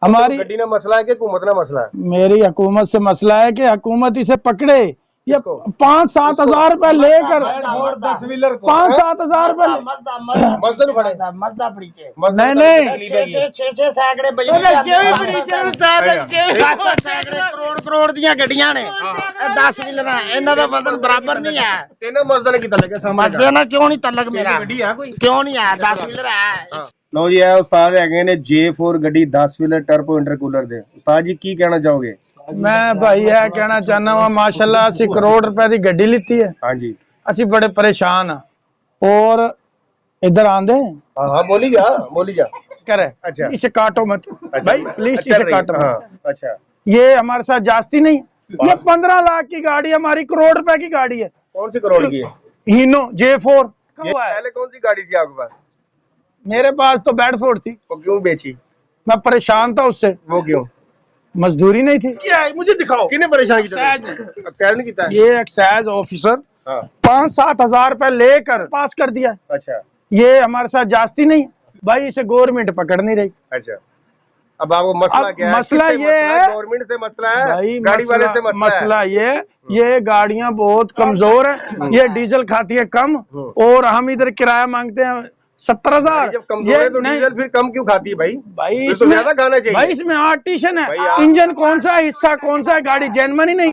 हमारी गड्डी ना मसला है कि हुकूमत ना मसला है? मेरी हुकूमत से मसला है कि हुकूमत इसे पकड़े। ये 5-7 हजार रुपए लेकर 5-7 हजार रुपए मजदूर फड़े नहीं नहीं करोड़ ਦੀਆਂ ਗੱਡੀਆਂ ਨੇ 10 व्हीलर ਇਹਨਾਂ ਦਾ ਵਜ਼ਨ ਬਰਾਬਰ ਨਹੀਂ ਹੈ। तेने मजदूर की तलक है ਮਸਦੇ ਨਾਲ ਕਿਉਂ ਨਹੀਂ ਤਲਕ ਮੇਰਾ गड्डी है कोई? ਕਿਉਂ ਨਹੀਂ ਹੈ 10 व्हीलर ਹੈ। ਲਓ ਜੀ ਇਹ ਉਸਤਾਦ ਹੈਗੇ ਨੇ J4 ਗੱਡੀ 10 ਵੀਲਰ ਟਰਬੋ ਇੰਟਰਕੂਲਰ ਦੇ। ਉਸਤਾਦ ਜੀ ਕੀ ਕਹਿਣਾ ਚਾਹੋਗੇ? मैं भाई यह कहना चाहना वा माशाल्लाह असि करोड़ रुपए की गड्डी लीती है। हाँ जी असि बड़े परेशान हाँ और इधर आंदे हाँ हाँ बोली जा करे। अच्छा। इसे काटो मत भाई प्लीज, अच्छा इसे रही। काटो हाँ अच्छा ये हमारे साथ जास्ती नहीं। ये 15 लाख की गाड़ी हमारी, करोड़ रुपए की गाड़ी है। कौन सी करोड़ की है? हीनो J4 ये पहले कौन सी गाड़ी थी आपके पास? मेरे पास तो बेडफोर्ड थी। वो क्यों बेची? मैं परेशान था उससे, वो क्यों? मजदूरी नहीं थी। क्या है मुझे दिखाओ। किसने परेशान किया? एक्साइज ने किया है? ये एक्साइज ऑफिसर हाँ 5-7 हजार रुपए लेकर पास कर दिया। अच्छा ये हमारे साथ जास्ती नहीं भाई, इसे गवर्नमेंट पकड़ नहीं रही। अच्छा अब आपको मसला अब क्या है? मसला किससे ये है गवर्नमेंट से मसला है भाई, गाड़ी वाले से मसला है? ये गाड़ियां बहुत कमजोर है। ये डीजल खाती है कम और हम इधर किराया मांगते हैं 70,000। जब कमजोर है तो डीजल फिर कम क्यों खाती है भाई? भाई फिर तो ज्यादा खाना चाहिए भाई इसमें आर्टिशन है। भाई, इंजन कौन सा है, हिस्सा कौन सा है, गाड़ी जेनमनी नहीं।